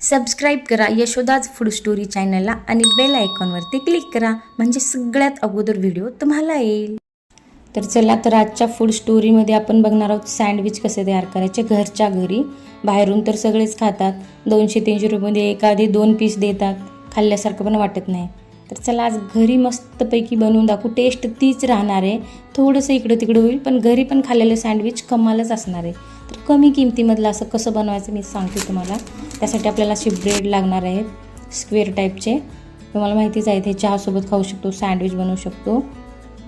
Subscribe करा यशोदाज food story चॅनलला आणि बेल आयकॉनवरती क्लिक करा म्हणजे सगळ्यात अगोदर व्हिडिओ तुम्हाला येईल. तर चला, तर आजच्या फूड स्टोरीमध्ये आपण बघणार आहोत सँडविच कसे तयार करायचे घरच्या घरी. बाहेरून तर सगळेच खातात, 200-300 रुपये एखादी 2 पीस देतात, खाल्ल्यासारखं पण वाटत नाही. तर चला आज घरी मस्तपैकी बनवून दाखवू. टेस्ट तीच राहणार आहे, थोडंसं इकडं तिकडं होईल पण घरी पण खाल्लेलं सँडविच कमालच असणार आहे. तर कमी किमतीमधलं असं कसं बनवायचं मी सांगते तुम्हाला. त्यासाठी आपल्याला असे ब्रेड लागणार आहेत स्क्वेअर टाईपचे, तुम्हाला माहितीच आहे. ते चहासोबत खाऊ शकतो, सँडविच बनवू शकतो.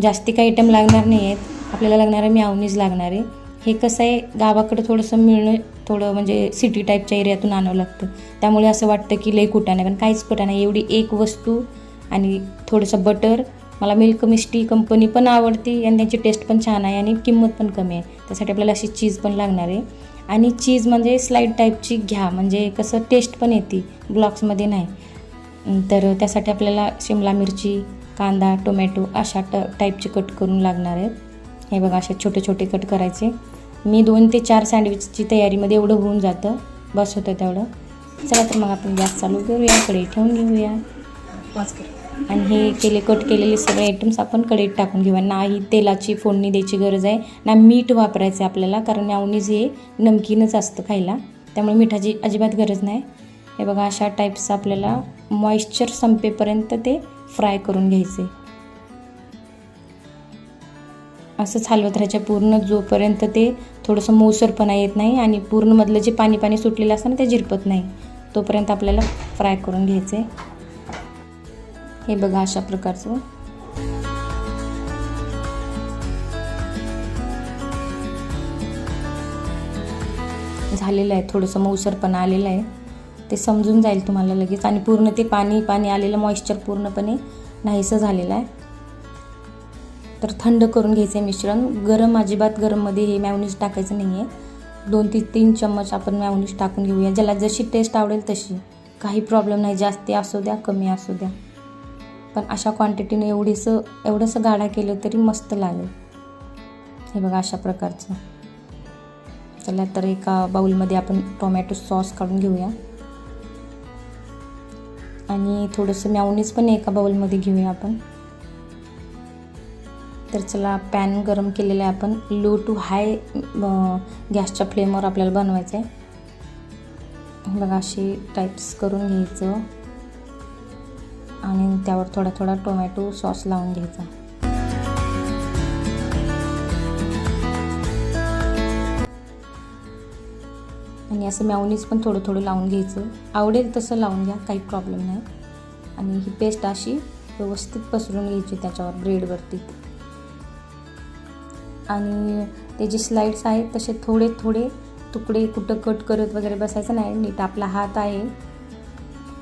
जास्ती काही आयटम लागणार नाही आहेत. आपल्याला लागणार आहे मेयोनीज लागणार आहे. हे कसं आहे, गावाकडं थोडंसं मिळणं थोडं म्हणजे सिटी टाईपच्या एरियातून आणावं लागतं, त्यामुळे असं वाटतं की लई कुठं नाही, पण काहीच कुठं नाही. एवढी एक वस्तू आणि थोडंसं बटर. मला मिल्क मिस्टी कंपनी पण आवडते आणि त्यांची टेस्ट पण छान आहे आणि किंमत पण कमी आहे. त्यासाठी आपल्याला अशी चीज पण लागणार आहे. आणि चीज म्हणजे स्लाईड टाईपची घ्या, म्हणजे कसं टेस्ट पण येते, ब्लॉक्समध्ये नाही. तर त्यासाठी आपल्याला शिमला मिरची, कांदा, टोमॅटो अशा टाईपचे कट करून लागणार आहेत. हे बघा, असे छोटे छोटे कट करायचे. मी 2 ते 4 सँडविचची तयारीमध्ये एवढं होऊन जातं, बस होतं तेवढं. चला तर मग आपण गॅस चालू करूया, कढईत ठेवून घेऊया. आणि हे कट केलेले सगळे आयटम्स आपण कढईत टाकून घेऊया. नाही तेलाची फोडणी द्यायची गरज आहे, ना मीठ वापरायचं आहे आपल्याला, कारण मेयोनीज हे नमकीनच असतं खायला, त्यामुळे मिठाची अजिबात गरज नाही. हे बघा, अशा टाईप्सचं आपल्याला मॉइश्चर संपेपर्यंत ते फ्राय करून घ्यायचे. असंच हलवत राहायचं पूर्ण, जोपर्यंत ते थोडंसं मऊसरपणा येत नाही आणि पूर्ण मधलं जे पाणी पाणी सुटलेलं असतं ना ते झिरपत नाही, तोपर्यंत आपल्याला फ्राय करून घ्यायचे. हे बघा, अशा प्रकारचं झालेलं आहे. थोडंसं मऊसरपणा आलेलं आहे, ते समजून जाईल तुम्हाला लगेच. आणि पूर्ण ते पाणी पाणी आलेलं मॉइश्चर पूर्णपणे नाहीसं झालेलं आहे. तर थंड करून घ्यायचं आहे मिश्रण. गरम अजिबात गरममध्ये हे मेयोनीज टाकायचं नाही आहे. 2 ते 3 चम्मच आपण मेयोनीज टाकून घेऊया, ज्याला जशी टेस्ट आवडेल तशी. काही प्रॉब्लेम नाही, जास्ती असू द्या कमी असू द्या, पण अशा क्वांटिटीने एवढंसं गाढा केलं तरी मस्त लागेल. हे बघा, अशा प्रकारचं. चला तर एका बाउलमध्ये आपण टोमॅटो सॉस काढून घेऊया आणि थोडंसं मेयोनीज पण एका बाउलमध्ये घेऊया आपण. तर चला, पॅन गरम केलेलं आहे आपण. लो टू हाय गॅसच्या फ्लेमवर आपल्याला बनवायचं आहे. बघा, असे टाईप्स करून घ्यायचं आणि त्यावर थोडा थोडा टोमॅटो सॉस लावून घ्यायचा. आणि असं मेयोनीज पण थोडं थोडं लावून घ्यायचं, आवडेल तसं लावून घ्या, काही प्रॉब्लेम नाही. आणि ही पेस्ट अशी व्यवस्थित पसरून घ्यायची त्याच्यावर ब्रेडवरती. आणि ते जे स्लाइड्स आहेत तसे थोडे थोडे तुकडे कुठं कट करत वगैरे बसायचं नाही. नीट आपला हात आहे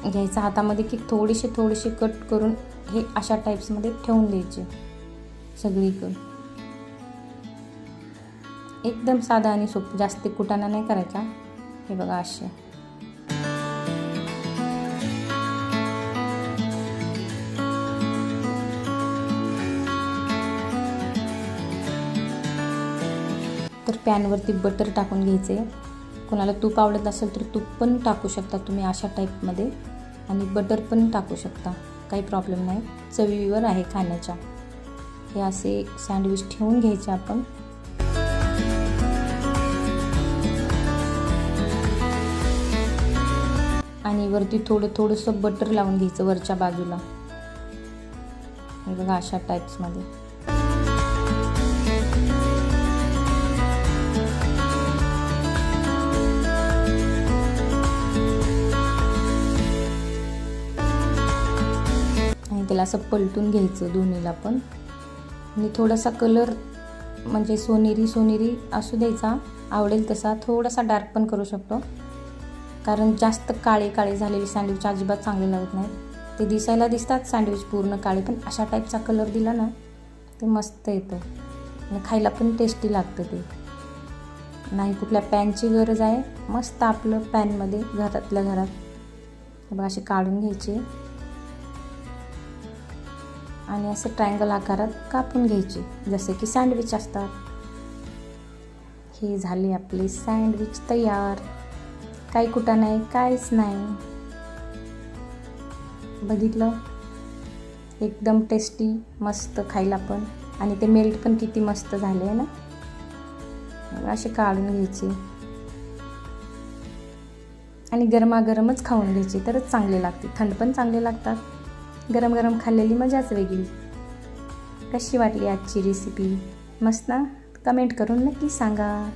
घ्यायचा हातामध्ये की थोडेसे कट करून हे अशा टाईप्समध्ये ठेवून द्यायचे सगळीकडे. एकदम साधा आणि सोपं, जास्त कुटाणा नाही करायचा. हे बघा, असे. तर पॅनवरती बटर टाकून घ्यायचे. कोणाला तूप आवडत असेल तर तूप पण टाकू शकता तुम्ही अशा टाईपमध्ये, आणि बटर पण टाकू शकता, काही प्रॉब्लेम नाही, चवीवर आहे खाण्याच्या. हे असे सँडविच ठेवून घ्यायचे आपण. आणि वरती थोडंसं बटर लावून घ्यायचं वरच्या बाजूला. हे बघा, अशा टाईप्समध्ये. त्याला असं पलटून घ्यायचं दोन्हीला पण. आणि थोडासा कलर म्हणजे सोनेरी असू द्यायचा, आवडेल तसा. थोडासा डार्क पण करू शकतो, कारण जास्त काळे झालेले सँडविच अजिबात चांगले लागत नाही. ते दिसायला दिसतात सँडविच पूर्ण काळे, पण अशा टाईपचा कलर दिला ना ते मस्त येतं आणि खायला पण टेस्टी लागतं. ते नाही कुठल्या पॅनची गरज आहे, मस्त आपलं पॅनमध्ये घरातल्या घरात. बघा, असे काढून घ्यायचे आणि असं ट्रायंगल आकारात कापून घ्यायचे, जसे की सँडविच असतात. हे झाले आपले सँडविच तयार. काही कुठं नाही, काहीच नाही. बघितलं, एकदम टेस्टी, मस्त खायला पण. आणि ते मेल्ट पण किती मस्त झाले आहे ना. असे काढून घ्यायचे आणि गरमागरमच खाऊन घ्यायचे, तरच चांगले लागते. थंड पण चांगले लागतात, गरम गरम खाल्लेली मजाच वेगळी. कशी वाटली आजची रेसिपी? मस्त ना? कमेंट करून नक्की सांगा.